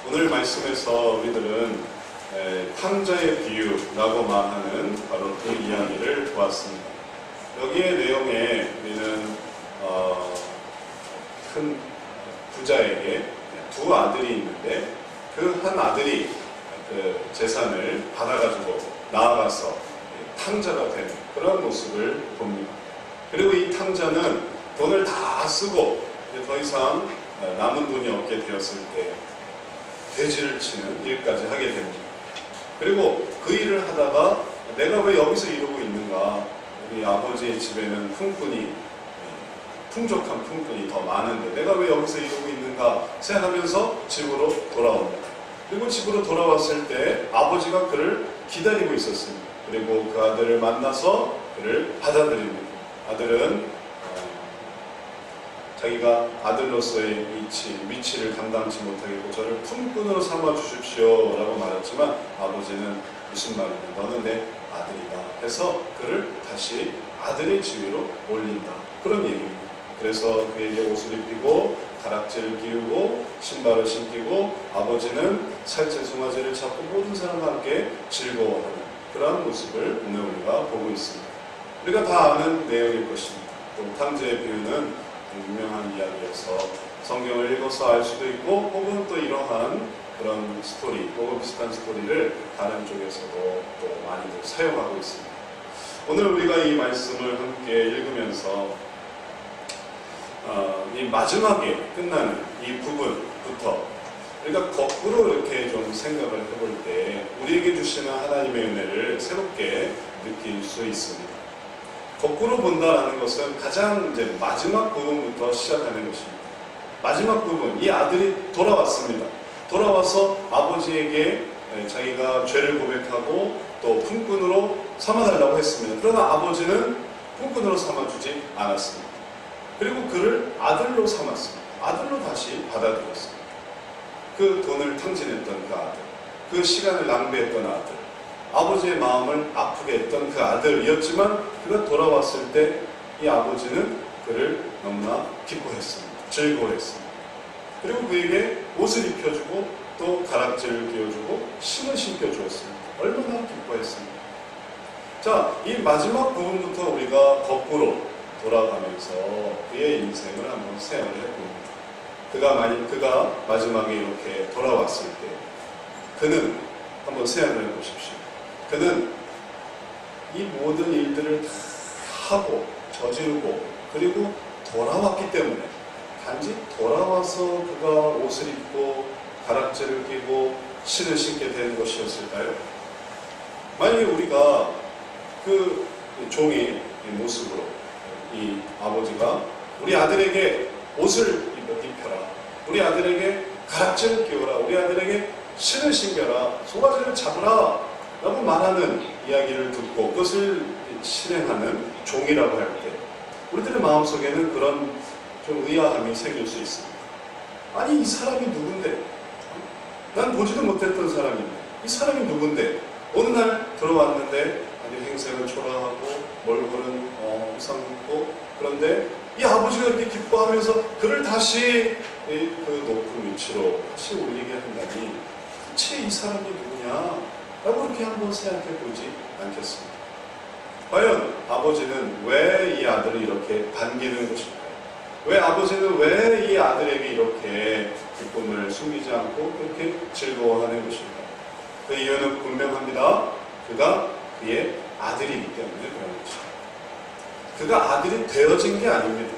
오늘 말씀에서 우리들은 탕자의 비유라고 말하는 바로 그 이야기를 보았습니다. 여기의 내용에 우리는 큰 부자에게 두 아들이 있는데 그 한 아들이 그 재산을 받아가지고 나아가서 탕자가 되는 그런 모습을 봅니다. 그리고 이 탕자는 돈을 다 쓰고 더 이상 남은 돈이 없게 되었을 때 돼지를 치는 일까지 하게 됩니다. 그리고 그 일을 하다가 내가 왜 여기서 이러고 있는가, 우리 아버지의 집에는 풍족한 품꾼이 더 많은데 내가 왜 여기서 이러고 있는가 생각하면서 집으로 돌아옵니다. 그리고 집으로 돌아왔을 때 아버지가 그를 기다리고 있었습니다. 그리고 그 아들을 만나서 그를 받아들입니다. 아들은 자기가 아들로서의 위치를 감당치 못하겠고 저를 품꾼으로 삼아 주십시오 라고 말했지만 아버지는 무슨 말이냐, 너는 내 아들이다 해서 그를 다시 아들의 지위로 올린다, 그런 얘기입니다. 그래서 그에게 옷을 입히고 가락지를 끼우고 신발을 신기고 아버지는 살찐 송아지를 잡고 모든 사람과 함께 즐거워하는 그러한 모습을 오늘 우리가 보고 있습니다. 우리가 다 아는 내용일 것입니다. 또 탕자의 비유는 유명한 이야기여서 성경을 읽어서 알 수도 있고 혹은 또 이러한 그런 스토리 혹은 비슷한 스토리를 다른 쪽에서도 또 많이들 사용하고 있습니다. 오늘 우리가 이 말씀을 함께 읽으면서 이 마지막에 끝나는 이 부분부터 우리가 거꾸로 이렇게 좀 생각을 해볼 때 우리에게 주시는 하나님의 은혜를 새롭게 느낄 수 있습니다. 거꾸로 본다라는 것은 가장 이제 마지막 부분부터 시작하는 것입니다. 마지막 부분, 이 아들이 돌아왔습니다. 돌아와서 아버지에게 자기가 죄를 고백하고 또 품꾼으로 삼아달라고 했습니다. 그러나 아버지는 품꾼으로 삼아주지 않았습니다. 그리고 그를 아들로 삼았습니다. 아들로 다시 받아들였습니다. 그 돈을 탕진했던 그 아들, 그 시간을 낭비했던 아들, 아버지의 마음을 아프게 했던 그 아들이었지만 그가 돌아왔을 때 이 아버지는 그를 너무나 기뻐했습니다. 즐거워했습니다. 그리고 그에게 옷을 입혀주고 또 가락지를 끼워주고 신을 신겨주었습니다. 얼마나 기뻐했습니다. 자, 이 마지막 부분부터 우리가 거꾸로 돌아가면서 그의 인생을 한번 생각을 해봅니다. 그가 마지막에 이렇게 돌아왔을 때 그는 한번 생각을 해보십시오. 그는 이 모든 일들을 다 하고 저지르고 그리고 돌아왔기 때문에 단지 돌아와서 그가 옷을 입고 가락지를 끼고 신을 신게 된 것이었을까요? 만약에 우리가 그 종의 모습으로 이 아버지가 우리 아들에게 옷을 입혀라, 우리 아들에게 가락지를 끼워라, 우리 아들에게 신을 신겨라, 송아지를 잡으라 라고 말하는 이야기를 듣고 그것을 실행하는 종이라고 할 때 우리들의 마음속에는 그런 좀 의아함이 생길 수 있습니다. 아니, 이 사람이 누군데? 난 보지도 못했던 사람인데 이 사람이 누군데? 어느 날 들어왔는데 아니 행색은 초라하고 얼굴은 이상하고 그런데 이 아버지가 이렇게 기뻐하면서 그를 다시 그 높은 위치로 다시 올리게 한다니 대체 이 사람이 누구냐? 라고 그렇게 한번 생각해 보지 않겠습니까? 과연 아버지는 왜 이 아들을 이렇게 반기는 것일까요? 왜 아버지는 왜 이 아들에게 이렇게 기쁨을 숨기지 않고 그렇게 즐거워하는 것일까요? 그 이유는 분명합니다. 그가 그의 아들이기 때문에 그런 것입니다. 그가 아들이 되어진 게 아닙니다.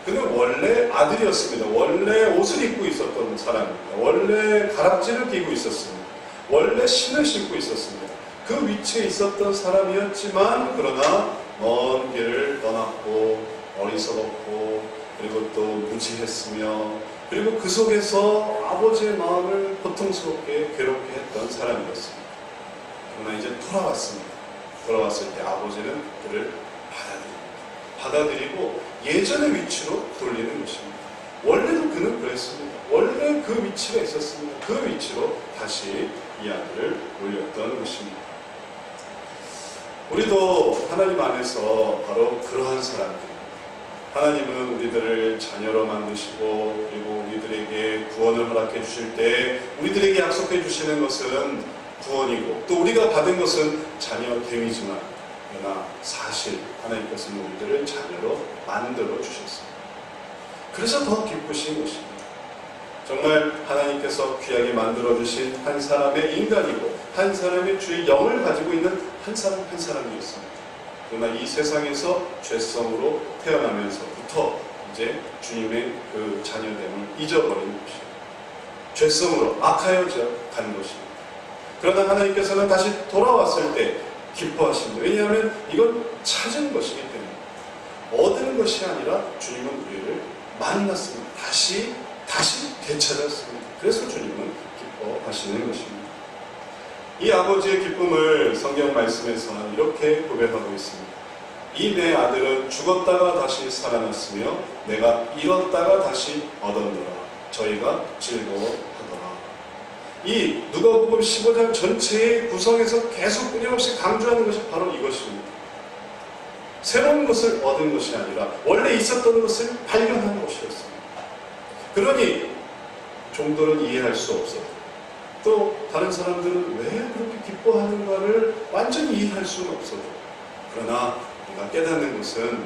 그는 원래 아들이었습니다. 원래 옷을 입고 있었던 사람입니다. 원래 가락지를 끼고 있었습니다. 원래 신을 신고 있었습니다. 그 위치에 있었던 사람이었지만 그러나 먼 길을 떠났고 어리석었고 그리고 또 무지했으며 그리고 그 속에서 아버지의 마음을 고통스럽게 괴롭게 했던 사람이었습니다. 그러나 이제 돌아왔습니다. 돌아왔을 때 아버지는 그를 받아들이고 예전의 위치로 돌리는 것입니다. 원래도 그는 그랬습니다. 원래 그 위치가 있었습니다. 그 위치로 다시 이 아들을 올렸던 것입니다. 우리도 하나님 안에서 바로 그러한 사람들, 하나님은 우리들을 자녀로 만드시고 그리고 우리들에게 구원을 허락해 주실 때 우리들에게 약속해 주시는 것은 구원이고 또 우리가 받은 것은 자녀됨이지만 그러나 사실 하나님께서는 우리들을 자녀로 만들어 주셨습니다. 그래서 더 기쁘신 것입니다. 정말 하나님께서 귀하게 만들어 주신 한 사람의 인간이고 한 사람의 주의 영을 가지고 있는 한 사람 한 사람이었습니다. 그러나 이 세상에서 죄성으로 태어나면서부터 이제 주님의 그 자녀됨을 잊어버린 것이에요. 죄성으로 악하여져 간 것입니다. 그러나 하나님께서는 다시 돌아왔을 때 기뻐하십니다. 왜냐하면 이건 찾은 것이기 때문에 얻은 것이 아니라 주님은 우리를 만났습니다. 다시 되찾았습니다. 그래서 주님은 기뻐하시는 것입니다. 이 아버지의 기쁨을 성경 말씀에서 이렇게 고백하고 있습니다. 이 내 아들은 죽었다가 다시 살아났으며 내가 잃었다가 다시 얻었노라. 저희가 즐거워하더라. 이 누가복음 15장 전체의 구성에서 계속 끊임없이 강조하는 것이 바로 이것입니다. 새로운 것을 얻은 것이 아니라 원래 있었던 것을 발견한 것이었습니다. 그러니 종들은 이해할 수 없어요. 또 다른 사람들은 왜 그렇게 기뻐하는가를 완전히 이해할 수는 없어요. 그러나 우리가 깨닫는 것은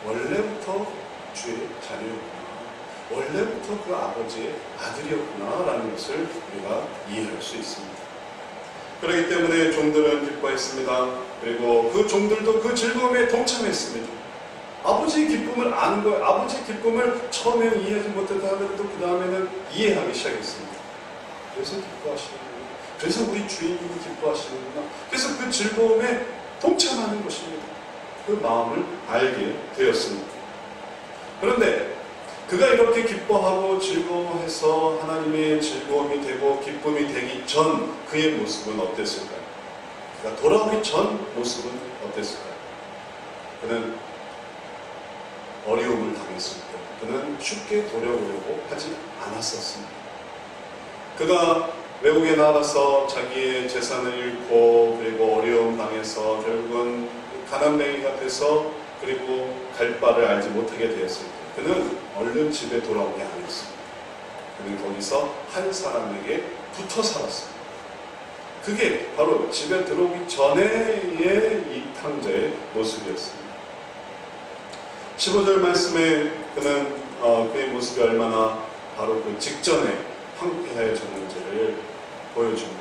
원래부터 주의 자녀였구나. 원래부터 그 아버지의 아들이었구나 라는 것을 우리가 이해할 수 있습니다. 그렇기 때문에 종들은 기뻐했습니다. 그리고 그 종들도 그 즐거움에 동참했습니다. 아버지의 기쁨을 아는 거예요. 아버지의 기쁨을 처음에는 이해하지 못했다면 또 그 다음에는 이해하기 시작했습니다. 그래서 기뻐하시는구나. 그래서 우리 주인님이 기뻐하시는구나. 그래서 그 즐거움에 동참하는 것입니다. 그 마음을 알게 되었습니다. 그런데 그가 이렇게 기뻐하고 즐거워해서 하나님의 즐거움이 되고 기쁨이 되기 전 그의 모습은 어땠을까요? 그가 돌아오기 전 모습은 어땠을까요? 그는 어려움을 당했을 때 그는 쉽게 돌아오려고 하지 않았었습니다. 그가 외국에 나가서 자기의 재산을 잃고 그리고 어려움 당해서 결국은 가난뱅이가 돼서 그리고 갈 바를 알지 못하게 되었을 때 그는 얼른 집에 돌아오게 아니었습니다. 그는 거기서 한 사람에게 붙어 살았습니다. 그게 바로 집에 들어오기 전에의 이 탕자의 모습이었습니다. 15절 말씀에 그는 그의 모습이 얼마나 바로 그 직전에 황폐해졌는지를 보여줍니다.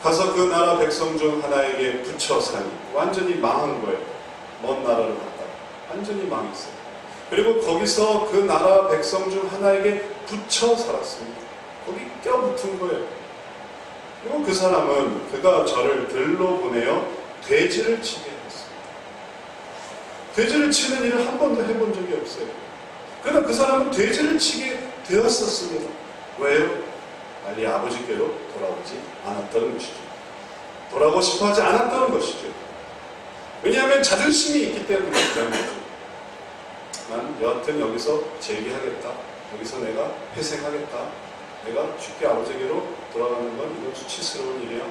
가서 그 나라 백성 중 하나에게 붙여 사니 완전히 망한 거예요. 먼 나라를 갔다가 완전히 망했어요. 그리고 거기서 그 나라 백성 중 하나에게 붙여 살았습니다. 거기 껴붙은 거예요. 그리고 그 사람은 그가 저를 들로 보내어 돼지를 치게 했습니다. 돼지를 치는 일을 한 번도 해본 적이 없어요. 그러나 그 사람은 돼지를 치게 되었었습니다. 왜요? 빨리 아버지께로 돌아오지 않았다는 것이죠. 돌아오고 싶어 하지 않았다는 것이죠. 왜냐하면 자존심이 있기 때문에 그런 거죠. 난 여하튼 여기서 재기하겠다. 여기서 내가 회생하겠다. 내가 쉽게 아버지께로 돌아가는 건 이건 수치스러운 일이야.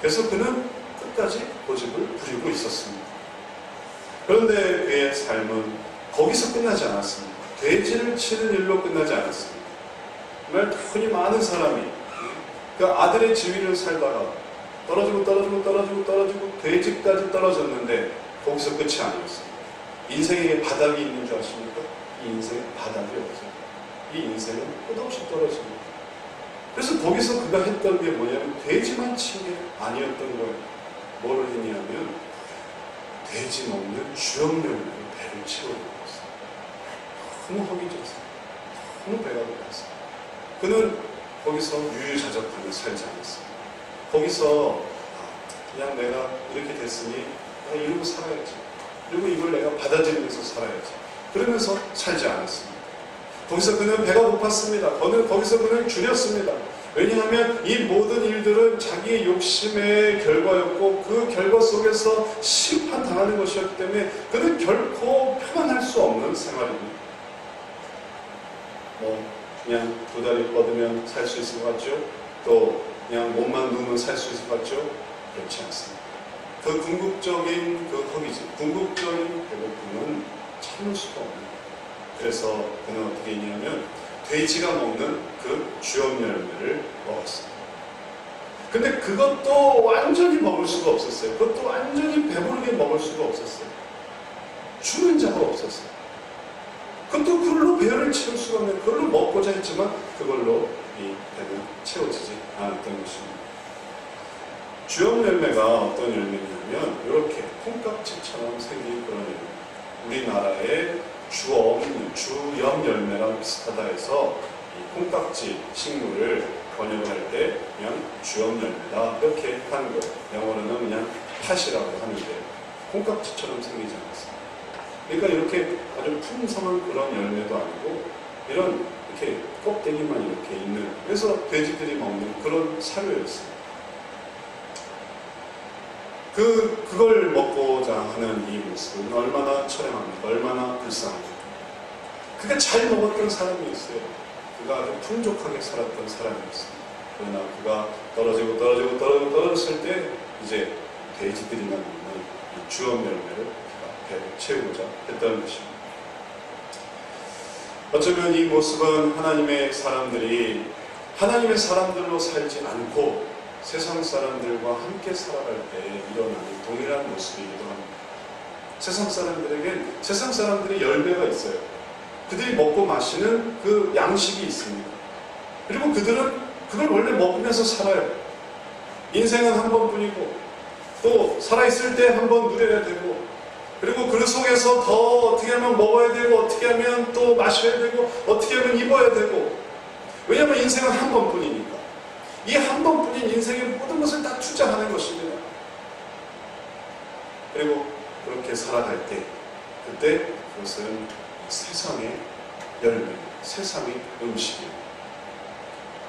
그래서 그는 끝까지 고집을 부리고 있었습니다. 그런데 그의 삶은 거기서 끝나지 않았습니다. 돼지를 치는 일로 끝나지 않았습니다. 정말 돈이 많은 사람이 그 아들의 지위를 살다가 떨어지고 돼지까지 떨어졌는데 거기서 끝이 아니었습니다. 인생에게 바닥이 있는 줄 아십니까? 이 인생에 바닥이 없어요. 이 인생은 끝없이 떨어집니다. 그래서 거기서 그가 했던 게 뭐냐면 돼지만 친 게 아니었던 거예요. 뭐를 했냐면 돼지 먹는 주역령으로 배를 채우는 거였어요. 너무 허기졌어요. 너무 배가 고팠어요. 그는 거기서 유유자적하며 살지 않았습니다. 거기서 그냥 내가 이렇게 됐으니 내가 이러고 살아야지. 그리고 이걸 내가 받아들이면서 살아야지. 그러면서 살지 않았습니다. 거기서 그는 배가 고팠습니다. 거기서 그는 줄였습니다. 왜냐하면 이 모든 일들은 자기의 욕심의 결과였고 그 결과 속에서 심판당하는 것이었기 때문에 그는 결코 평안할 수 없는 생활입니다. 그냥 두 다리 뻗으면 살 수 있을 것 같죠? 또 그냥 몸만 누우면 살 수 있을 것 같죠? 그렇지 않습니다. 그 궁극적인 그 허기짐, 궁극적인 배고픔은 참을 수가 없는 거예요. 그래서 그는 어떻게 했냐면 돼지가 먹는 그 주염 열매를 먹었어요. 근데 그것도 완전히 먹을 수가 없었어요. 그것도 완전히 배부르게 먹을 수가 없었어요. 주는 자가 없었어요. 그것도 그걸로 배를 채울 수가 없는, 그걸로 먹고자 했지만 그걸로 이 배는 채워지지 않았던 것입니다. 주염 열매가 어떤 열매냐면 이렇게 콩깍지처럼 생긴 그런 열매. 우리나라의 주염 열매랑 비슷하다 해서 이 콩깍지 식물을 번역할 때 그냥 주염 열매다 이렇게 하는 거예요. 영어로는 그냥 팥이라고 하는데 콩깍지처럼 생기지 않았어요. 그러니까 이렇게 아주 풍성한 그런 열매도 아니고 이런 이렇게 껍데기만 이렇게 있는, 그래서 돼지들이 먹는 그런 사료였어요. 그걸 먹고자 하는 이 모습은 얼마나 처량합니까? 얼마나 불쌍합니까? 그가 잘 먹었던 사람이었어요. 그가 아주 풍족하게 살았던 사람이었어요. 그러나 그가 떨어졌을 때 이제 돼지들이나 먹는 이 주염 열매를 그가 배를 채우고자 했던 것입니다. 어쩌면 이 모습은 하나님의 사람들로 살지 않고 세상 사람들과 함께 살아갈 때 일어나는 동일한 모습이기도 합니다. 세상 사람들의 열매가 있어요. 그들이 먹고 마시는 그 양식이 있습니다. 그리고 그들은 그걸 원래 먹으면서 살아요. 인생은 한 번뿐이고 또 살아있을 때 한 번 누려야 되고, 그리고 그 속에서 더 어떻게 하면 먹어야 되고, 어떻게 하면 또 마셔야 되고, 어떻게 하면 입어야 되고. 왜냐하면 인생은 한 번뿐이니까. 이 한 번뿐인 인생의 모든 것을 다 투자하는 것입니다. 그리고 그렇게 살아갈 때, 그때 그것은 세상의 열매, 세상의 음식입니다.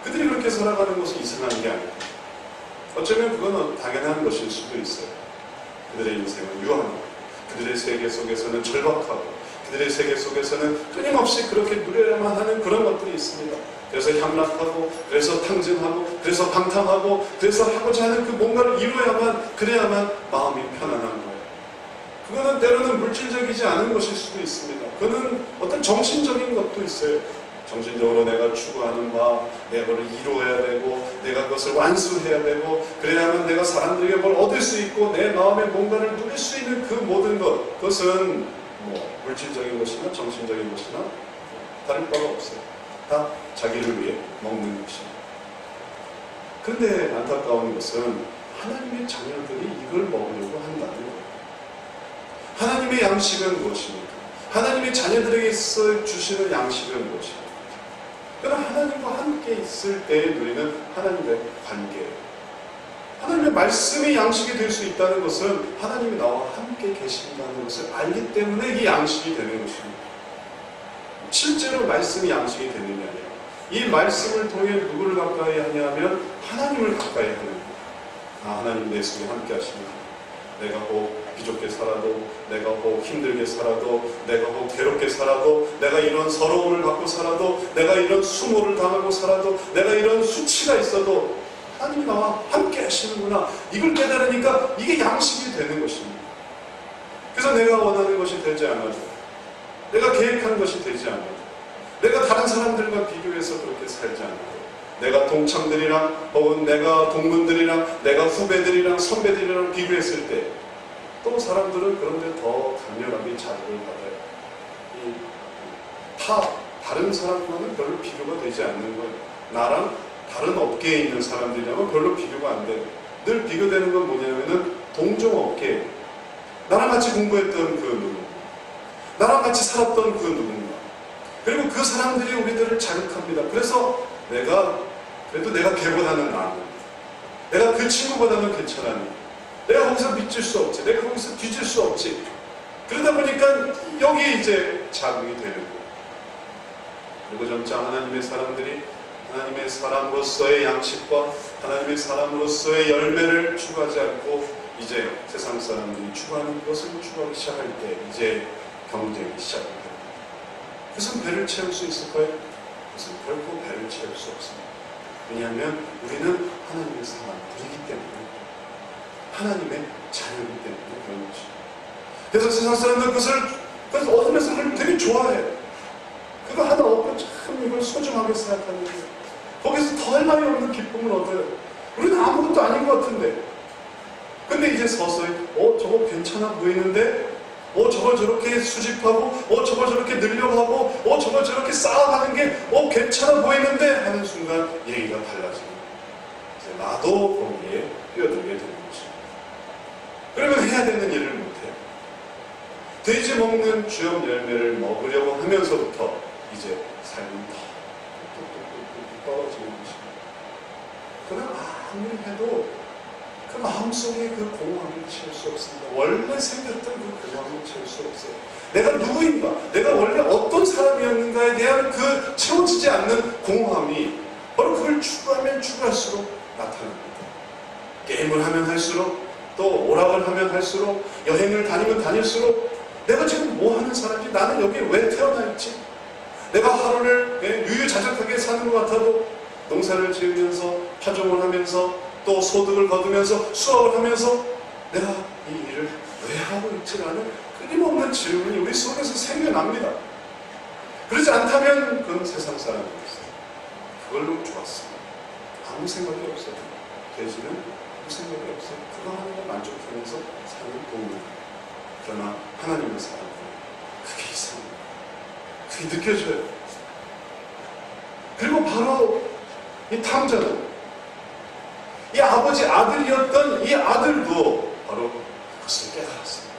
그들이 그렇게 살아가는 것은 이상한 게 아니고, 어쩌면 그건 당연한 것일 수도 있어요. 그들의 인생은 유한하고, 그들의 세계 속에서는 절박하고, 그들의 세계 속에서는 끊임없이 그렇게 누려야만 하는 그런 것들이 있습니다. 그래서 향락하고, 그래서 탕진하고, 그래서 방탕하고, 그래서 하고자 하는 그 뭔가를 이루어야만, 그래야만 마음이 편안한 거예요. 그거는 때로는 물질적이지 않은 것일 수도 있습니다. 그거는 어떤 정신적인 것도 있어요. 정신적으로 내가 추구하는 바, 내가 그걸 이루어야 되고, 내가 그것을 완수해야 되고, 그래야만 내가 사람들에게 뭘 얻을 수 있고, 내 마음의 뭔가를 누릴 수 있는 그 모든 것, 그것은 뭐 물질적인 것이나 정신적인 것이나 다를 바가 없어요. 다 자기를 위해 먹는 것입니다. 그런데 안타까운 것은 하나님의 자녀들이 이걸 먹으려고 한다는 거예요. 하나님의 양식은 무엇입니까? 하나님의 자녀들에게 주시는 양식은 무엇입니까? 그러나 하나님과 함께 있을 때 누리는 하나님의 관계예요. 하나님의 말씀이 양식이 될 수 있다는 것은 하나님이 나와 함께 계신다는 것을 알기 때문에 이게 양식이 되는 것입니다. 실제로 말씀이 양식이 되는 게 아니라 이 말씀을 통해 누구를 가까이 하냐면 하나님을 가까이 하는 거예요. 하나님 내 속에 함께 하십니다. 내가 혹 비좁게 살아도, 내가 혹 힘들게 살아도, 내가 혹 괴롭게 살아도, 내가 이런 서러움을 갖고 살아도, 내가 이런 수모를 당하고 살아도, 내가 이런 수치가 있어도 하나님이 나와 함께 하시는구나. 이걸 깨달으니까 이게 양식이 되는 것입니다. 그래서 내가 원하는 것이 되지 않아도, 내가 계획한 것이 되지 않아도, 내가 다른 사람들과 비교해서 그렇게 살지 않아도, 내가 동창들이랑 혹은 내가 동문들이랑 내가 후배들이랑 선배들이랑 비교했을 때 또 사람들은 그런데 더 강렬하게 자극을 받아요. 다른 사람과는 별로 비교가 되지 않는 거예요. 나랑 다른 업계에 있는 사람들이랑은 별로 비교가 안 돼요. 늘 비교되는 건 뭐냐면은 동종업계, 나랑 같이 공부했던 그 누군가, 나랑 같이 살았던 그 누군가, 그리고 그 사람들이 우리들을 자극합니다. 그래서 그래도 내가 걔보다는 나은, 내가 그 친구보다는 괜찮았니, 내가 거기서 미칠 수 없지, 내가 거기서 뒤질 수 없지. 그러다 보니까 여기 이제 자극이 되는 거예요. 그리고 점차 하나님의 사람들이 하나님의 사람으로서의 양식과 하나님의 사람으로서의 열매를 추구하지 않고 이제 세상 사람들이 추구하는 것을 추구하기 시작할 때 이제 경쟁이 시작됩니다. 그것은 배를 채울 수 있을까요? 그것은 결코 배를 채울 수 없습니다. 왜냐하면 우리는 하나님의 사람들이기 때문에, 하나님의 자녀이기 때문에 그런 것입니다. 그래서 세상 사람들은 그래서 얻으면서 하나님 되게 좋아해. 그거 하나 얻고 참 이걸 소중하게 생각하는데 거기서 더할 나위 없는 기쁨을 얻어요. 우리는 아무것도 아닌 것 같은데. 근데 이제 서서히 저거 괜찮아 보이는데 저걸 저렇게 수집하고 저걸 저렇게 늘려가고 저걸 저렇게 쌓아가는 게 괜찮아 보이는데 하는 순간 얘기가 달라지고 이제 나도 거기에 뛰어들게 되는 거죠. 그러면 해야 되는 일을 못해요. 돼지 먹는 주염 열매를 먹으려고 하면서부터 이제 삶은 더 떨어지는 것입니다. 그러나 아무리 해도 그 마음속에 그 공허함을 채울 수 없습니다. 원래 생겼던 그 공허함을 채울 수 없어요. 내가 누구인가, 내가 원래 어떤 사람이었는가에 대한 그 채워지지 않는 공허함이 바로 그걸 추구하면 추구할수록 나타납니다. 게임을 하면 할수록, 또 오락을 하면 할수록, 여행을 다니면 다닐수록 내가 지금 뭐 하는 사람인지, 나는 여기 왜 태어나 있지? 내가 하루를 유유자적하게 사는 것 같아도 농사를 지으면서 파종을 하면서 또 소득을 거두면서 수업을 하면서 내가 이 일을 왜 하고 있지라는 끊임없는 질문이 우리 속에서 생겨납니다. 그러지 않다면 그건 세상 사람이었어요. 그걸로 좋았습니다. 아무 생각이 없어요. 돼지는 아무 생각이 없어요. 그거 하나로 만족하면서 사는 동물. 그러나 하나님의 사랑은 그게 이상해요. 그게 느껴져요. 그리고 바로 이 탐자는 이 아버지 아들이었던 이 아들도 바로 그것을 깨달았습니다.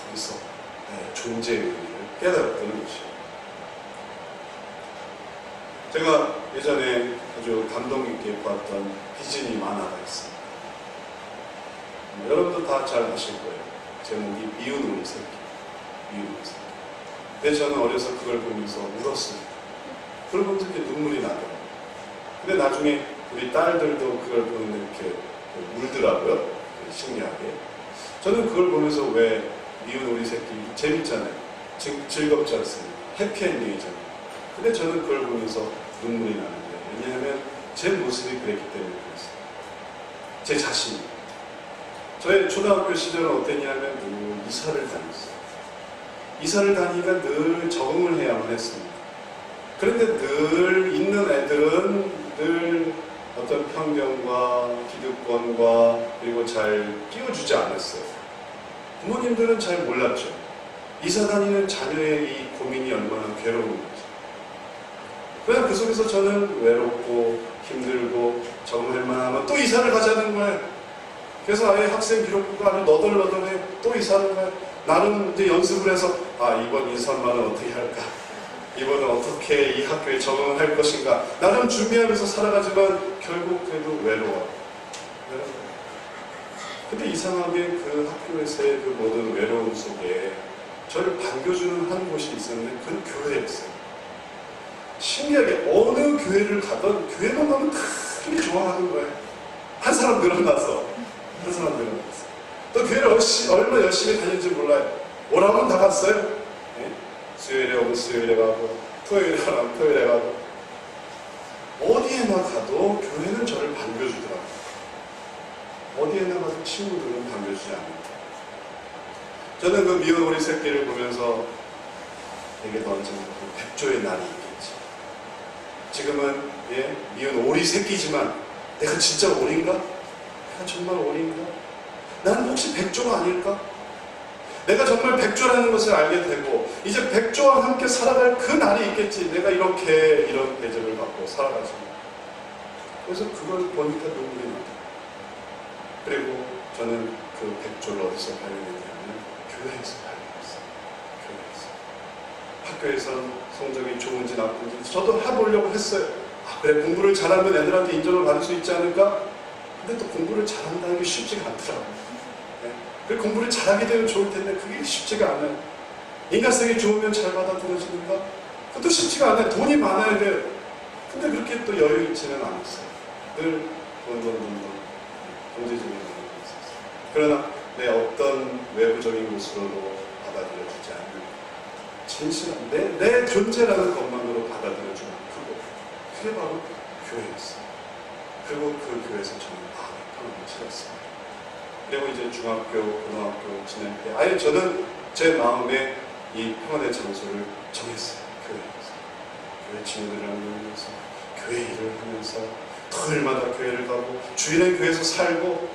거기서 존재의 의미를 깨달았다는 것이에요. 제가 예전에 아주 감동 깊게 봤던 디즈니 만화가 있습니다. 여러분도 다 잘 아실 거예요. 제목이 미운 우리 새끼. 미운 우리 새끼. 근데 저는 어려서 그걸 보면서 울었습니다. 그걸 보면서 이렇게 눈물이 나더라고요. 근데 나중에 우리 딸들도 그걸 보는데 이렇게 울더라고요. 신기하게. 저는 그걸 보면서 왜 미운 우리 새끼 재밌잖아요. 즐겁지 않습니까? 해피엔딩이잖아요. 근데 저는 그걸 보면서 눈물이 나는데, 왜냐하면 제 모습이 그랬기 때문에 그랬어요. 제 자신이. 저의 초등학교 시절은 어땠냐면 늘 이사를 다녔어요. 이사를 다니니까 늘 적응을 해야만 했습니다. 그런데 늘 있는 애들은 늘 어떤 편견과 기득권과 그리고 잘 끼워주지 않았어요. 부모님들은 잘 몰랐죠. 이사 다니는 자녀의 이 고민이 얼마나 괴로운 거죠. 그냥 그 속에서 저는 외롭고 힘들고 적응할 만하면 또 이사를 가자는 거예요. 그래서 아예 학생 기록부가 아주 너덜너덜해. 또 이사를 가요. 나는 이제 연습을 해서 이번 인사만은 어떻게 할까? 이번은 어떻게 이 학교에 적응을 할 것인가? 나름 준비하면서 살아가지만 결국 그래도 외로워요. 근데 이상하게 그 학교에서의 그 모든 외로움 속에 저를 반겨주는 한 곳이 있었는데 그건 교회였어요. 신기하게 어느 교회를 가던 교회만 가면 크게 좋아하는 거예요. 한 사람 늘어나서. 한 사람 늘어났어요. 또 교회를 얼마나 열심히 다니는지 몰라요. 오라면 다 갔어요. 네? 수요일에 오면 수요일에 가고, 토요일에 가면 토요일에 가고. 어디에나 가도 교회는 저를 반겨주더라고요. 어디에나 가도 친구들은 반겨주지 않는다. 저는 그 미운 오리 새끼를 보면서 내게도 언젠가 백조의 날이 있겠지. 지금은 미운 오리 새끼지만 내가 진짜 오리인가? 내가 정말 오리인가? 나는 혹시 백조가 아닐까? 내가 정말 백조라는 것을 알게 되고 이제 백조와 함께 살아갈 그 날이 있겠지. 내가 이런 대접을 받고 살아가지. 그래서 그걸 보니까 눈물이 나요. 그리고 저는 그 백조를 어디서 발견했냐면 교회에서 발견했어요. 교회에서. 학교에서 성적이 좋은지 나쁜지 저도 해보려고 했어요. 그래, 공부를 잘하면 애들한테 인정을 받을 수 있지 않을까? 근데 또 공부를 잘한다는 게 쉽지가 않더라고요. 그리고 공부를 잘하게 되면 좋을 텐데 그게 쉽지가 않아요. 인간성이 좋으면 잘 받아들여지는가? 그것도 쉽지가 않아요. 돈이 많아야 돼요. 근데 그렇게 또 여유 있지는 않았어요. 늘 돈, 경제적인 면이 있었어요. 그러나 내 어떤 외부적인 것으로도 받아들여지지 않는 진실한 내 존재라는 것만으로 받아들여주는 그게 바로 교회였어요. 그리고 그 교회에서 저는 마음의 평안을 찾았습니다. 그리고 이제 중학교, 고등학교 지낼 때 아예 저는 제 마음에 이 평안의 장소를 정했어요. 교회에서. 교회 친구들이랑 놀면서, 교회 일을 하면서, 토요일마다 교회를 가고, 주일에 교회에서 살고,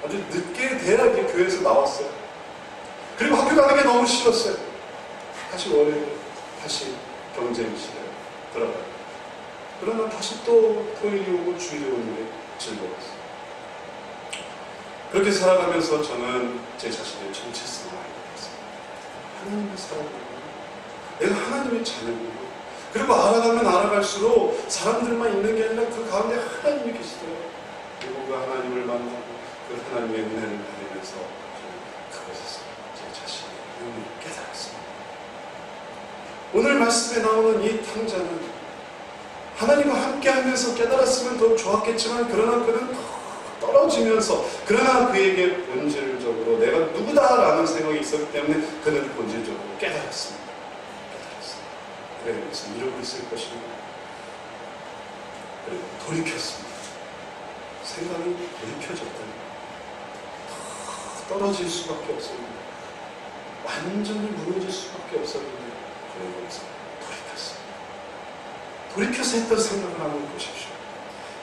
아주 늦게 대학에 교회에서 나왔어요. 그리고 학교 가는 게 너무 싫었어요. 다시 월요일, 다시 경쟁실에 들어가요. 그러면 다시 또 토요일이 오고 주일이 오는 게 즐거웠어요. 그렇게 살아가면서 저는 제 자신의 정체성을 알게 됐습니다. 하나님을 살아가고 내가 하나님의 자녀고, 그리고 알아가면 알아갈수록 사람들만 있는 게 아니라 그 가운데 하나님이 계시더라고요. 그리고 그 하나님을 만나고 그 하나님의 은혜를 받으면서 저는 그것에서 제 자신의 의미를 깨달았습니다. 오늘 말씀에 나오는 이 탕자는 하나님과 함께하면서 깨달았으면 더 좋았겠지만, 그러나 그는 떨어지면서, 그러나 그에게 본질적으로 내가 누구다라는 생각이 있었기 때문에 그는 본질적으로 깨달았습니다. 그래, 무슨 이러고 있을 것인가. 그리고 돌이켰습니다. 생각이 돌이켜졌더니 떨어질 수밖에 없었는데, 완전히 무너질 수밖에 없었는데, 그래서 돌이켰습니다. 돌이켜서 했던 생각을 한번 보십시오.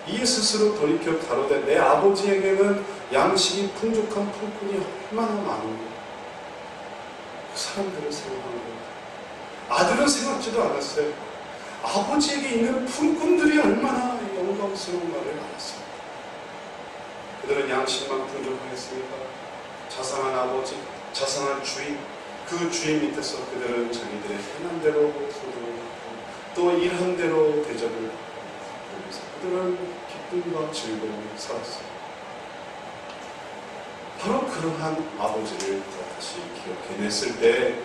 이 스스로 돌이켜 가로되 내 아버지에게는 양식이 풍족한 품꾼이 얼마나 많은가. 그 사람들을 생각하는 거예요. 아들은 생각지도 않았어요. 아버지에게 있는 품꾼들이 얼마나 영광스러운가를 알았습니다. 그들은 양식만 풍족하였으니까 자상한 아버지, 자상한 주인, 그 주인 밑에서 그들은 자기들의 편한 대로 소득을 받고 또 일한 대로 대접을 받고, 그래서 그들은 기쁨과 즐거움을 살았어요. 바로 그러한 아버지를 다시 기억해냈을 때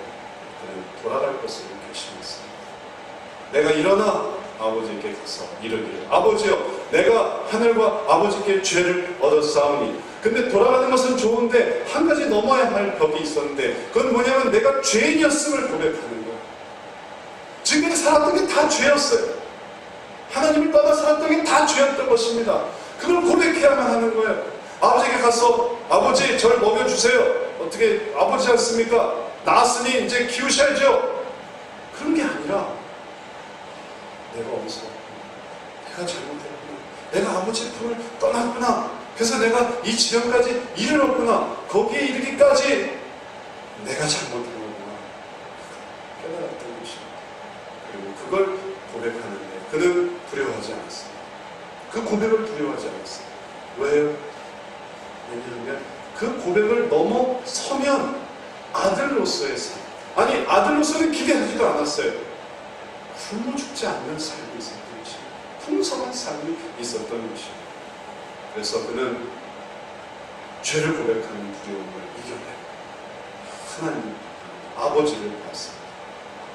그는 돌아갈 것을 결심했습니다. 내가 일어나 아버지께 가서 이르기를, 아버지여, 내가 하늘과 아버지께 죄를 얻었사오니. 근데 돌아가는 것은 좋은데 한 가지 넘어야 할 벽이 있었는데, 그건 뭐냐면 내가 죄인이었음을 고백하는 거예요. 지금까지 살았던 게 다 죄였어요. 하나님을 떠나 살았던 게 다 죄였던 것입니다. 그걸 고백해야만 하는 거예요. 아버지에게 가서, 아버지 저를 먹여주세요. 어떻게 아버지 않습니까? 낳았으니 이제 키우셔야죠. 그런 게 아니라, 내가 어디서 내가 잘못했구나, 내가 아버지의 품을 떠났구나, 그래서 내가 이 지경까지 이르렀구나, 거기에 이르기까지 내가 잘못한 거구나 깨달았던 것입니다. 그리고 그걸 고백하는데 그는 두려워하지 않았습니다. 그 고백을 두려워하지 않았습니다. 왜요? 왜냐하면 그 고백을 넘어서면 아들로서의 삶, 아니 아들로서는 기대하지도 않았어요. 굶어 죽지 않는 삶이 있었던 것입니다. 풍성한 삶이 있었던 것입니다. 그래서 그는 죄를 고백하는 두려움을 이겨내고 하나님 아버지를 봤습니다.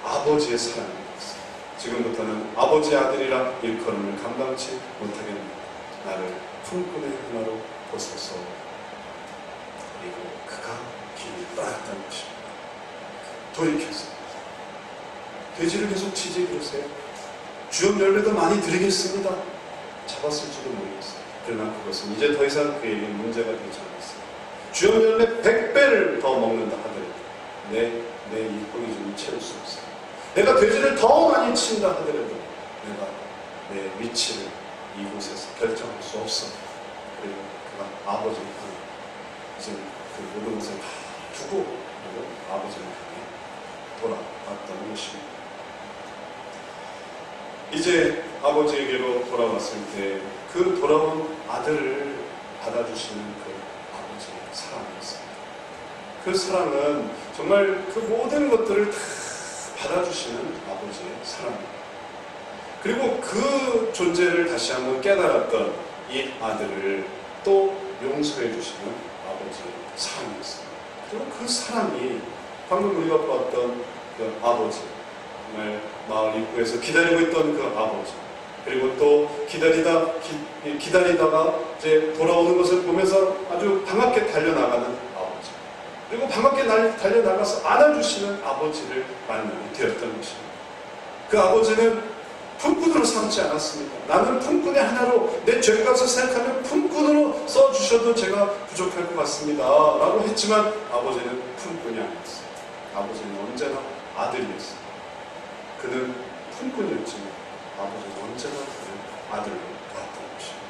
아버지의 사랑을 봤습니다. 지금부터는 아버지의 아들이라 일컬음을 감당치 못하겠습니다. 나를 품꾼의 하나로 보소서. 그리고 그가 길을 떠났다는 것입니다. 돌이켰습니다. 돼지를 계속 치지 그러세요. 주염 열매도 많이 드리겠습니다. 잡았을지도 모르겠어요. 그러나 그것은 이제 더 이상 그에게 문제가 되지 않았어요. 주염 열매 100배를 더 먹는다 하더라도 내 이 호기심을 채울 수 없어요. 내가 돼지를 더 많이 친다 하더라도 내가 내 위치를 이곳에서 결정할 수 없어. 그리고 그가 아버지를 향해 이제 그 모든 것을 다 두고 아버지를 향해 돌아왔던 것입니다. 이제 아버지에게로 돌아왔을 때 그 돌아온 아들을 받아주시는 그 아버지의 사랑이었습니다. 그 사랑은 정말 그 모든 것들을 다 받아주시는 아버지의 사랑입니다. 그리고 그 존재를 다시 한번 깨달았던 이 아들을 또 용서해 주시는 아버지의 사랑이었습니다. 그리고 그 사랑이 방금 우리가 봤던 그 아버지, 정말 마을 입구에서 기다리고 있던 그 아버지, 그리고 또 기다리다가 이제 돌아오는 것을 보면서 아주 반갑게 달려나가는 아버지, 그리고 반갑게 달려나가서 안아주시는 아버지를 만나게 되었던 것입니다. 그 아버지는 품꾼으로 삼지 않았습니다. 나는 품꾼의 하나로 내 죄값을 생각하면 품꾼으로 써주셔도 제가 부족할 것 같습니다 라고 했지만 아버지는 품꾼이 아니었어요. 아버지는 언제나 아들이었어요. 그는 품꾼이었지만 아버지는 언제나 그를 아들로 봤던 것입니다.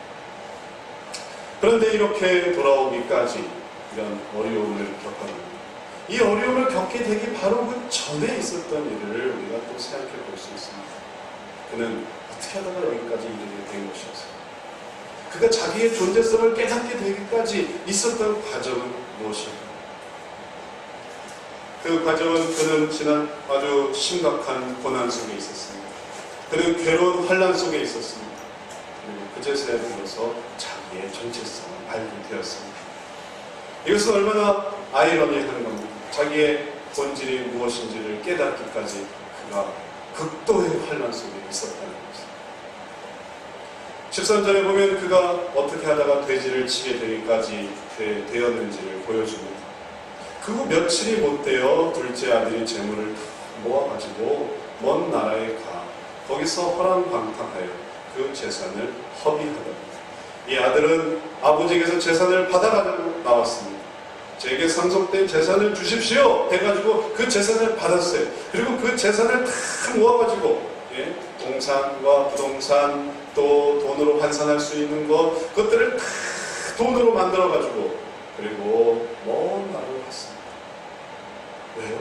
그런데 이렇게 돌아오기까지 이런 어려움을 겪었는데 이 어려움을 겪게 되기 바로 그 전에 있었던 일을 우리가 또 생각해 볼 수 있습니다. 그는 어떻게 하다가 여기까지 이르게 된 것이었어요. 그가 자기의 존재성을 깨닫게 되기까지 있었던 과정은 무엇일까요? 그 과정은 그는 지난 아주 심각한 고난 속에 있었습니다. 그는 괴로운 환난 속에 있었습니다. 그리고 그제서야 비로소 자기의 정체성을 알게 되었습니다. 이것은 얼마나 아이러니한 겁니다. 자기의 본질이 무엇인지를 깨닫기까지 그가 극도의 환난 속에 있었다는 것입니다. 13절에 보면 그가 어떻게 하다가 돼지를 치게 되기까지 되었는지를 보여줍니다. 그 후 며칠이 못 되어 둘째 아들이 재물을 모아가지고 먼 나라에 가 거기서 허랑방탕하여 그 재산을 허비하더라. 이 아들은 아버지에게서 재산을 받아가지고 나왔습니다. 제게 상속된 재산을 주십시오 해가지고 그 재산을 받았어요. 그리고 그 재산을 다 모아가지고 동산과 부동산 또 돈으로 환산할 수 있는 그것들을 다 돈으로 만들어가지고 그리고 먼 나라로 갔습니다. 왜요?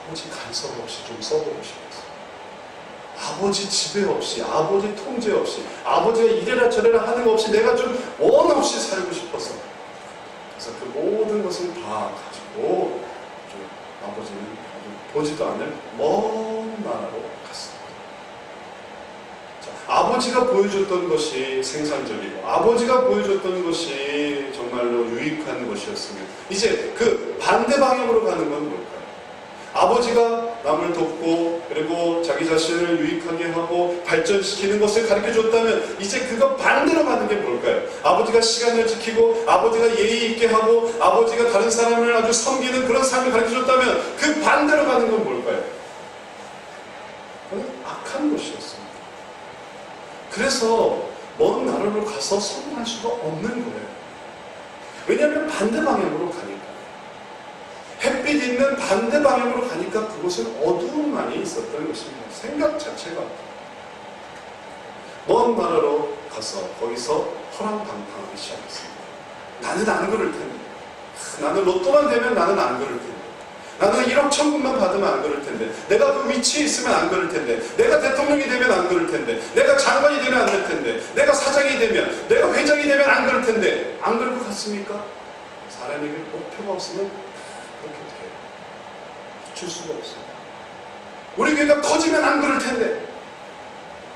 아버지 간섭 없이 좀 써보고 싶었어요. 아버지 지배 없이, 아버지 통제 없이, 아버지가 이래라 저래라 하는 거 없이 내가 좀 원 없이 살고 싶어서. 그래서 그 모든 것을 다 가지고 좀 아버지는 보지도 않을 먼 나라로 갔습니다. 자, 아버지가 보여줬던 것이 생산적이고 아버지가 보여줬던 것이 정말로 유익한 것이었으면 이제 그 반대 방향으로 가는 건 뭘까요? 아버지가 남을 돕고 그리고 자기 자신을 유익하게 하고 발전시키는 것을 가르쳐줬다면 이제 그거 반대로 가는 게 뭘까요? 아버지가 시간을 지키고 아버지가 예의 있게 하고 아버지가 다른 사람을 아주 섬기는 그런 삶을 가르쳐줬다면 그 반대로 가는 건 뭘까요? 그건 악한 것이었습니다. 그래서 먼 나라로 가서 성공할 수가 없는 거예요. 왜냐하면 반대 방향으로 가니까. 햇빛 있는 반대 방향으로 가니까 그곳은 어두움만이 있었던 것입니다. 생각 자체가. 먼 나라로 가서 거기서 허랑방탕하기 시작했습니다. 나는 안 그럴 텐데. 나는 로또만 되면 나는 안 그럴 텐데. 나는 1억 1000분만 받으면 안 그럴 텐데. 내가 그 위치에 있으면 안 그럴 텐데. 내가 대통령이 되면 안 그럴 텐데. 내가 장관이 되면 안 될 텐데. 내가 사장이 되면, 내가 회장이 되면 안 그럴 텐데. 안 그럴 것 같습니까? 사람에게 목표가 없으면 그렇게 돼요. 줄 수가 없어요. 우리 교회가 커지면 안 그럴 텐데.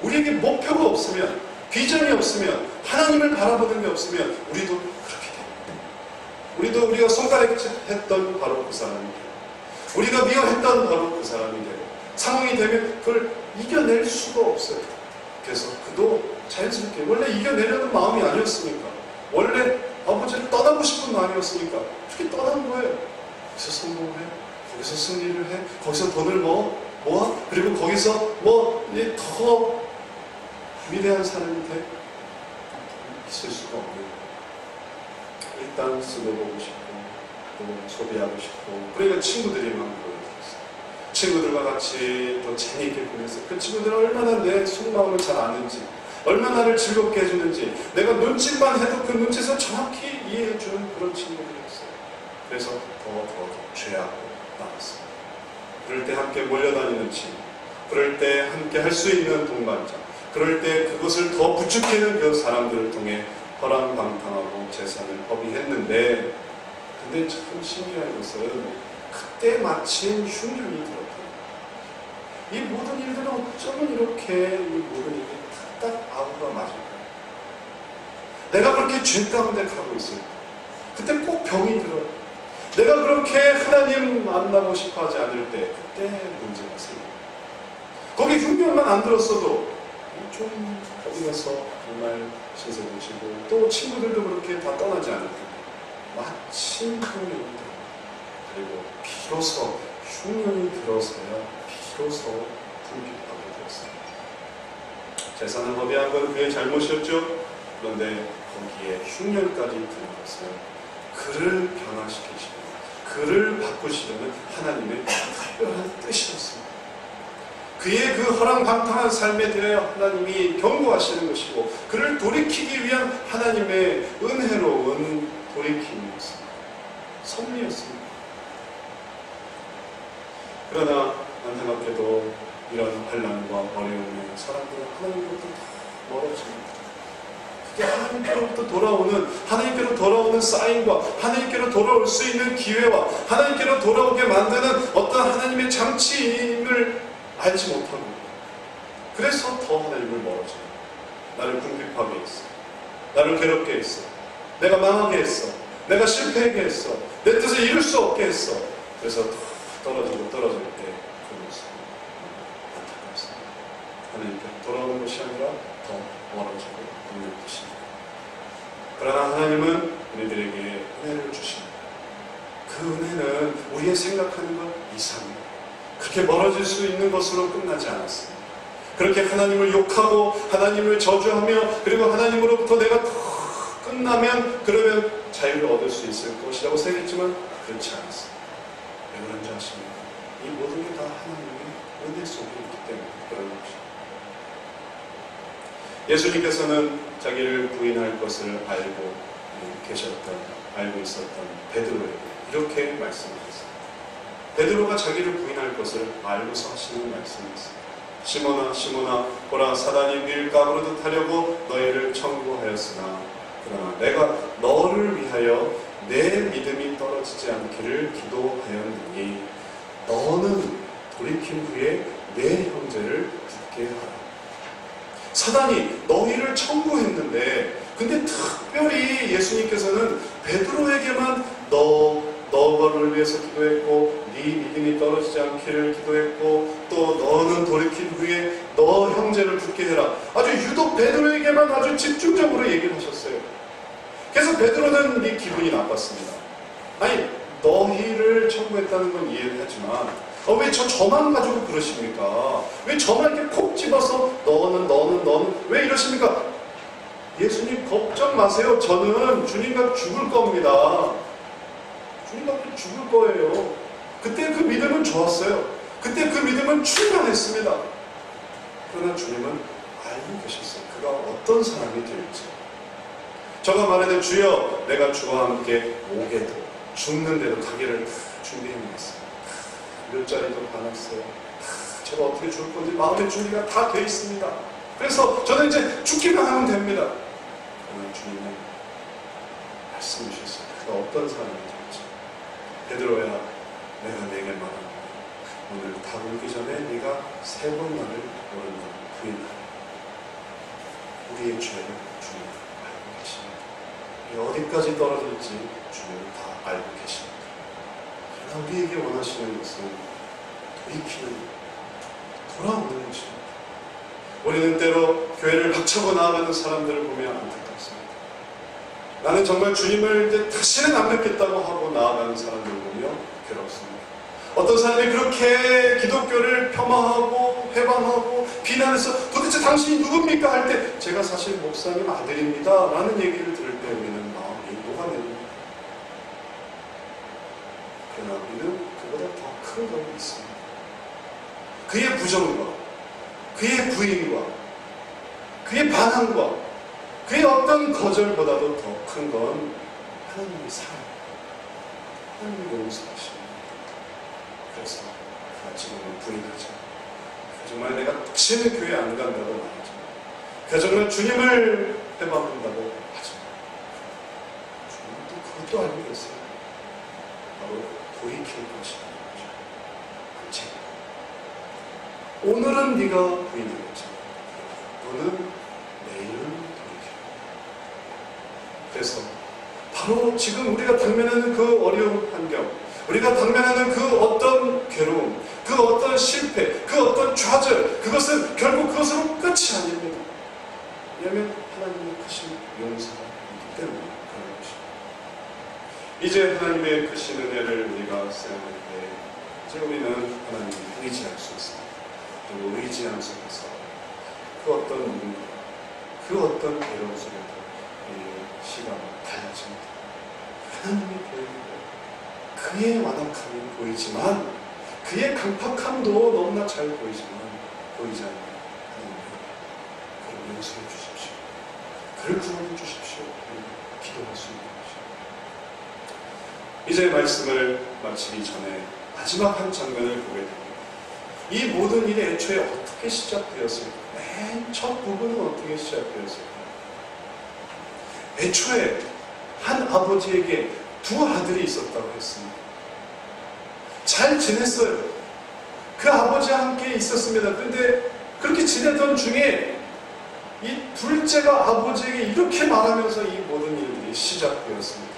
우리에게 목표가 없으면, 비전이 없으면, 하나님을 바라보는 게 없으면 우리도 그렇게 돼요. 우리도 우리가 손가락했던 바로 그 사람이 돼요. 우리가 미워했던 바로 그 사람이 돼요. 상황이 되면 그걸 이겨낼 수가 없어요. 그래서 그도 자연스럽게 원래 이겨내려는 마음이 아니었으니까, 원래 아버지를 떠나고 싶은 마음이었으니까 그렇게 떠난 거예요. 거기서 성공을 해, 거기서 승리를 해, 거기서 돈을 모아, 그리고 거기서 더 위대한 사람이 돼 있을 수가 없는 거예요. 일단 쓰고보고 싶고 또 소비하고 싶고, 그러니까 친구들이 막 보여줬어요. 친구들과 같이 또 재미있게 보내서 그 친구들은 얼마나 내 속마음을 잘 아는지, 얼마나 나를 즐겁게 해주는지 내가 눈짓만 해도 그 눈짓을 정확히 이해해주는 그런 친구들이었어요. 그래서 더 죄하고 나갔어요. 그럴 때 함께 몰려다니는 친구, 그럴 때 함께 할 수 있는 동반자, 그럴 때 그것을 더 부추기는 그 사람들을 통해 허랑방탕하고 재산을 허비했는데, 근데 참 신기한 것은 그때 마침 흉년이 들었다. 이 모든 일들은 어쩌면 이렇게 이 모든 일이 딱 아우가 맞을까요? 내가 그렇게 죄 가운데 가고 있어요. 그때 꼭 병이 들어요. 내가 그렇게 하나님 만나고 싶어 하지 않을 때 그때 문제가 생겨요. 거기 흉년만 안 들었어도 좀 어디 가서 정말 신세 보시고 또 친구들도 그렇게 다 떠나지 않을 텐데 마침 흉년이 들어요. 그리고 비로소 흉년이 들어서야 비로소 불빛하게 되었습니다. 재산을 허비한 건 그의 잘못이었죠. 그런데 거기에 흉년까지 드는 것은 그를 변화시키시고 그를 바꾸시려는 하나님의 특별한 뜻이었습니다. 그의 그 허랑방탕한 삶에 대하여 하나님이 경고하시는 것이고 그를 돌이키기 위한 하나님의 은혜로운 돌이킴이었습니다. 섭리였습니다. 그러나 안타깝게도 이런 환난과 어려움에 사람들은 하나님으로부터 멀어집니다. 그게 하나님께로 돌아오는 사인과 하나님께로 돌아올 수 있는 기회와 하나님께로 돌아오게 만드는 어떤 하나님의 장치임을 알지 못하고 그래서 더 하나님을 멀어져요. 나를 궁핍하게 했어. 나를 괴롭게 했어. 내가 망하게 했어. 내가 실패하게 했어. 내 뜻을 이룰 수 없게 했어. 그래서 떨어질 때 그 모습 안타깝습니다. 하나님께로 돌아오는 것이 아니라 더 멀어지고 있는 것입니다. 그러나 하나님은 우리들에게 은혜를 주십니다. 그 은혜는 우리의 생각하는 것 이상입니다. 그렇게 멀어질 수 있는 것으로 끝나지 않았습니다. 그렇게 하나님을 욕하고 하나님을 저주하며 그리고 하나님으로부터 내가 끝나면 그러면 자유를 얻을 수 있을 것이라고 생각했지만 그렇지 않았습니다. 왜 그런지 아십니까? 이 모든 게 다 하나님의 은혜 속에 있기 때문에 그런 것입니다. 예수님께서는 자기를 부인할 것을 알고 있었던 베드로에게 이렇게 말씀하셨습니다. 베드로가 자기를 부인할 것을 알고서 하시는 말씀이었습니다. 시몬아 시몬아 보라 사단이 네 까부르듯 하려고 너희를 청구하였으나 그러나 내가 너를 위하여 내 믿음이 떨어지지 않기를 기도하였느니 너는 돌이킨 후에 내 형제를 붙게 하라. 사단이 너희를 청구했는데 근데 특별히 예수님께서는 베드로에게만 너를 위해서 기도했고 네 믿음이 떨어지지 않기를 기도했고 또 너는 돌이킨 후에 너 형제를 붙게 해라. 아주 유독 베드로에게만 아주 집중적으로 얘기를 하셨어요. 그래서 베드로는 이 기분이 나빴습니다. 아니 너희를 청구했다는 건 이해를 하지만 왜 저만 가지고 그러십니까? 왜 저만 이렇게 콕 집어서 너는 왜 이러십니까? 예수님 걱정 마세요. 저는 주님과 죽을 겁니다. 주님과 죽을 거예요. 그때 그 믿음은 좋았어요. 그때 그 믿음은 충만했습니다. 그러나 주님은 알고 계셨어요. 그가 어떤 사람이 될지. 저가 말하는 주여 내가 주와 함께 오게도 죽는데도 가기를 준비해놨어요. 몇 자리도 받았어요. 제가 어떻게 죽을 건지 마음의 준비가 다 돼 있습니다. 그래서 저는 이제 죽기만 하면 됩니다. 그러나 주님은 말씀해 주셨어요. 그가 어떤 사람이 될지. 베드로야 내가 내게 말하노니 오늘 다 울기 전에 네가 3번 나를 오른다고 부인하라. 우리의 죄를 주님 알고 계십니다. 어디까지 떨어질지 주님 다 알고 계십니다. 그러나 우리에게 원하시는 것은 돌이키는 돌아오는 것입니다. 우리는 때로 교회를 박차고 나아가는 사람들을 보면 안타깝습니다. 나는 정말 주님을 이제 다시는 안 뵙겠다고 하고 나아가는 사람들을 보며 괴롭습니다. 어떤 사람이 그렇게 기독교를 폄하하고 회방하고 비난해서 도대체 당신이 누굽니까? 할 때 제가 사실 목사님 아들입니다 라는 얘기를 들을 때 우리는 마음이 녹아냅니다. 그러나 우리는 그보다 더 큰 것이 있습니다. 그의 부정과 그의 부인과 그의 반항과 그의 어떤 거절보다도 더 큰 건 하나님의 사랑, 하나님의 용서하십니다. 그래서 그가 지금은 부인하죠. 정말 내가 다시는 교회 안 간다고 말하죠. 그가 정말 주님을 회방한다고 하죠. 주님은 또 그것도 알고 계세요. 바로 돌이킬 것이라는 거죠. 그치? 오늘은 네가 부인하겠죠. 너는 내일은 돌이켜. 그래서 바로 지금 우리가 당면하는 그 어려운 환경, 우리가 당면하는 그 어떤 괴로움, 그 어떤 실패, 그 어떤 좌절, 그것은 결국 그것으로 끝이 아닙니다. 왜냐하면 하나님의 크신 용서가 있기 때문에 그런 것입니다. 이제 하나님의 크신 은혜를 우리가 생각할 때 이제 우리는 하나님을 의지할 수 있습니다. 그리고 의지하는 속에서 그 어떤 누군가, 그 어떤 괴로움 속에도 우리의 시간은 달라집니다. 하나님의 계획이고 그의 완악함이 보이지만 그의 강팍함도 너무나 잘 보이지만 보이지 않는 하나님의 그를 용서해 주십시오. 그를 구원해 주십시오. 기도할 수 있는 것입니다. 이제 말씀을 마치기 전에 마지막 한 장면을 보게 됩니다. 이 모든 일이 애초에 어떻게 시작되었을까? 맨 첫 부분은 어떻게 시작되었을까? 애초에 한 아버지에게 두 아들이 있었다고 했습니다. 잘 지냈어요. 그 아버지와 함께 있었습니다. 근데 그렇게 지내던 중에 이 둘째가 아버지에게 이렇게 말하면서 이 모든 일들이 시작되었습니다.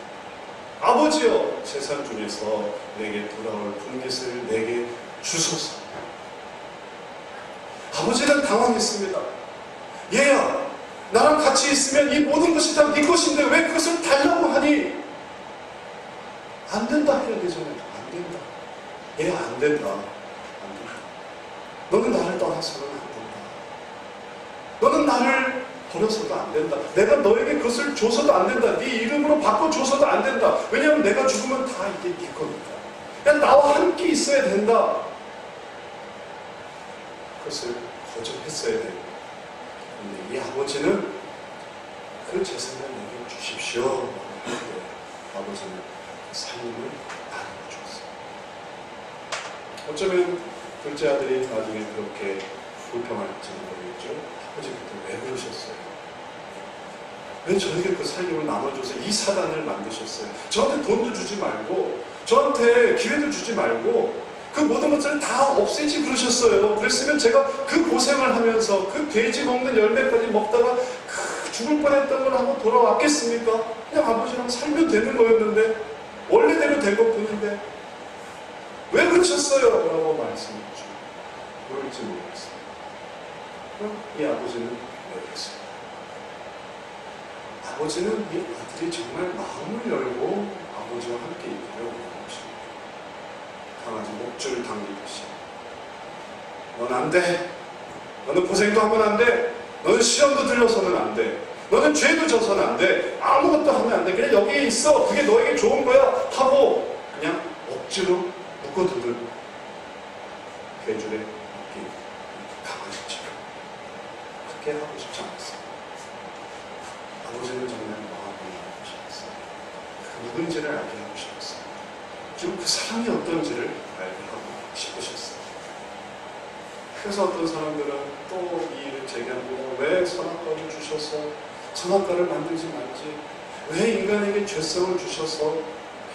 아버지여, 재산 중에서 내게 돌아올 분깃을 내게 주소서. 아버지는 당황했습니다. 얘야, 나랑 같이 있으면 이 모든 것이 다 네 것인데 왜 그것을 달라고 하니? 안 된다 해야 되잖아요. 안 된다. 얘야, 안 된다. 안 된다. 너는 나를 떠나서는 안 된다. 너는 나를 버려서도 안 된다. 내가 너에게 그것을 줘서도 안 된다. 네 이름으로 바꿔줘서도 안 된다. 왜냐하면 내가 죽으면 다 이게 네 거니까. 그냥 나와 함께 있어야 된다. 그것을 거절했어야 됩니다. 근데 이 아버지는 그 재산을 내게 주십시오. 아버지는 그 살림을 나눠주었어요. 어쩌면 둘째 아들이 나중에 그렇게 불평할지는 모르겠죠. 아버지 그때 왜 그러셨어요? 왜 저에게 그 살림을 나눠줘서 이 사단을 만드셨어요? 저한테 돈도 주지 말고 저한테 기회도 주지 말고 그 모든 것들을 다 없애지 그러셨어요. 그랬으면 제가 그 고생을 하면서 그 돼지 먹는 열매까지 먹다가 죽을 뻔했던 걸 하고 돌아왔겠습니까? 그냥 아버지랑 살면 되는 거였는데 원래대로 된 것뿐인데 왜 그러셨어요? 라고 말씀했죠. 그럴지 모르겠어요. 그럼 이 아버지는 왜 그랬어요? 아버지는 이 아들이 정말 마음을 열고 아버지와 함께 있기를 원하는 것입니다. 강아지 목줄을 당기듯이 넌 안 돼. 너는 고생도 하면 안 돼. 너는 시험도 들려서는 안 돼. 너는 죄도 져서는 안 돼. 아무것도 하면 안 돼. 그냥 여기에 있어. 그게 너에게 좋은 거야. 하고 그냥 억지로 묶어두는 괴줄에 묶인 강아지처럼 그렇게 하고 싶지 않았어요. 아버지는 정말 마음을 알고 싶었어요. 그 누군지를 알게 하고 싶었어요. 지금 그 사람이 어떤지를 알게 하고 싶으셨어요. 그래서 어떤 사람들은 또 이 일을 제기합니다. 왜 선악과를 주셔서 선악과를 만들지 말지? 왜 인간에게 죄성을 주셔서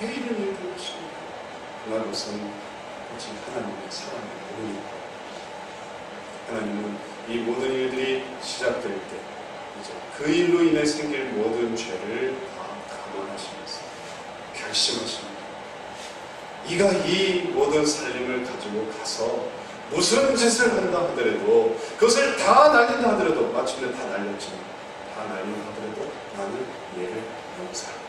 왜 이런 일들을 하십니까? 그것은 오직 하나님의 사랑의 은혜입니다. 하나님은 이 모든 일들이 시작될 때 이제 그 일로 인해 생길 모든 죄를 다 감안하시면서 결심하십니다. 이가 이 모든 살림을 가지고 가서 무슨 짓을 한다 하더라도 그것을 다 날린다 하더라도 마침내 다 날렸지만 다 날린다 하더라도 나는 얘를 용서한다.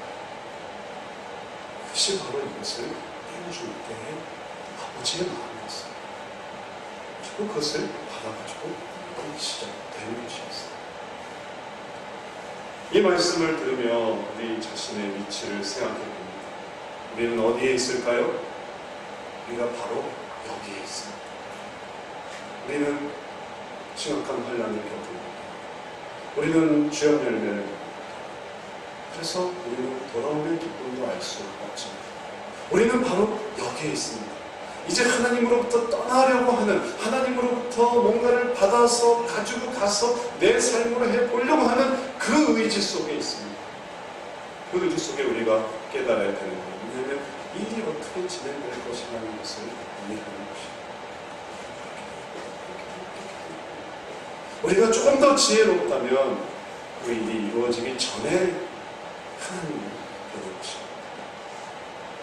그것이 바로 이것을 해줄 때의 아버지의 마음이었어요. 그리고 그것을 받아가지고 시작되는 것이었어요. 이 말씀을 들으며 우리 자신의 위치를 생각해 봅니다. 우리는 어디에 있을까요? 우리가 바로 여기에 있습니다. 우리는 심각한 환란을 겪습니다. 우리는 죄악 열매를 먹습니다. 그래서 우리는 돌아오는 기쁨도 알 수 없지만 우리는 바로 여기에 있습니다. 이제 하나님으로부터 떠나려고 하는, 하나님으로부터 뭔가를 받아서 가지고 가서 내 삶으로 해보려고 하는 그 의지 속에 있습니다. 그 의지 속에 우리가 깨달아야 되는 거예요. 왜냐하면 일이 어떻게 진행될 것이라는 것을 이해하는 것입니다. 우리가 조금 더 지혜롭다면 그 일이 이루어지기 전에 하나님을 배우는 것입니다.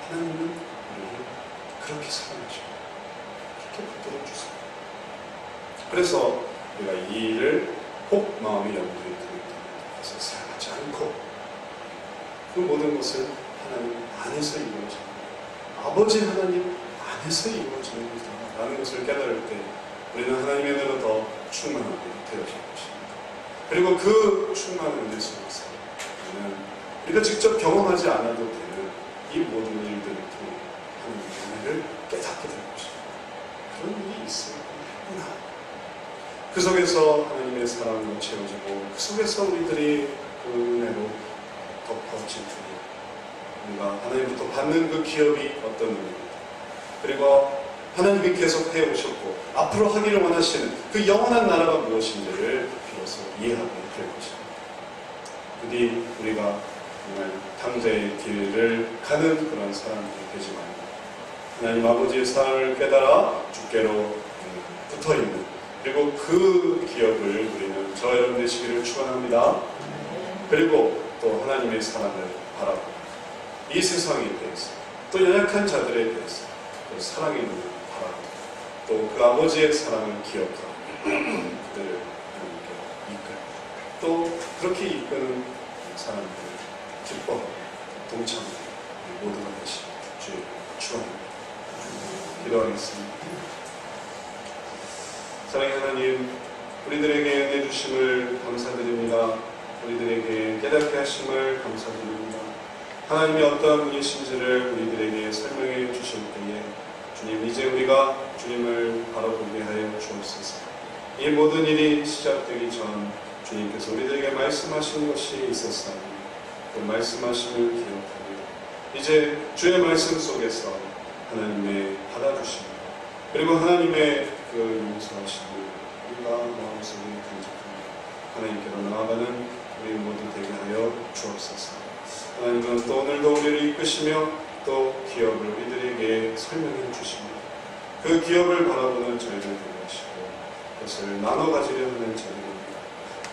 하나님은 우리를 그렇게 사랑하시고 그렇게 붙들어 주세요. 그래서 우리가 이 일을 꼭 마음의 염두에 두고 그래서 생각하지 않고 그 모든 것을 하나님 안에서 이루어집니다. 아버지 하나님 안에서 이루어지는 것이다라는 것을 깨달을 때 우리는 하나님의 은혜로 더 충만하게 되어질 것입니다. 그리고 그 충만한 은혜 속에서 우리가 직접 경험하지 않아도 되는 이 모든 일들을 통해 하나님의 은혜를 깨닫게 될 것입니다. 그런 일이 있어요. 누구나. 그 속에서 하나님의 사랑으로 채워지고 그 속에서 우리들이 그 은혜로 덮어질 테니 우리가 하나님부터 받는 그 기업이 어떤 의미입니다. 그리고 하나님이 계속 해오셨고 앞으로 하기를 원하시는 그 영원한 나라가 무엇인지를 비로소 이해하게 될 것입니다. 부디 우리가 정말 탕자의 길을 가는 그런 사람들이 되지 말고 하나님 아버지의 사랑을 깨달아 주께로 붙어있는 그리고 그 기업을 우리는 저와 여러분 되시기를 축원합니다. 그리고 또 하나님의 사랑을 바라보고 이 세상에 대해서 또 연약한 자들에 대해서 또 사랑의 눈을 바라보고 또 그 아버지의 사랑을 기억하고 그들을 하나님께 이끌고 또 그렇게 이끄는 사람들을 기뻐하고 동참하고 모두가 되시길 주의 축원합니다. 기도하겠습니다. 사랑의 하나님, 우리들에게 은혜 주심을 감사드립니다. 우리들에게 깨닫게 하심을 감사드립니다. 하나님이 어떠한 분이신지를 우리들에게 설명해 주실 때에 주님, 이제 우리가 주님을 바라보게 하여 주옵소서. 이 모든 일이 시작되기 전 주님께서 우리들에게 말씀하신 것이 있었사오니 그 말씀하심을 기억하며 이제 주의 말씀 속에서 하나님의 받아주심을 그리고 하나님의 그 용서하심을 우리가 마음속에 간직합니다. 하나님께로 나아가는 우리 모두 되게 하여 주옵소서. 하나님은 또 오늘도 우리를 이끄시며 또 기업을 우리들에게 설명해 주십니다. 그 기업을 바라보는 저희를 되게 하시고 그것을 나눠 가지려 하는 저희입니다.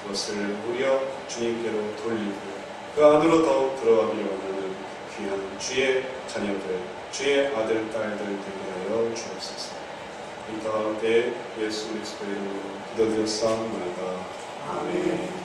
그것을 우리여 주님께로 돌리고 그 안으로 더욱 들어가기를 원하는 귀한 주의 자녀들, 주의 아들, 딸들 되게 하여 주옵소서. 이 가운데 예수 그리스도의 이름으로 기도드렸사옵나이다. 아멘.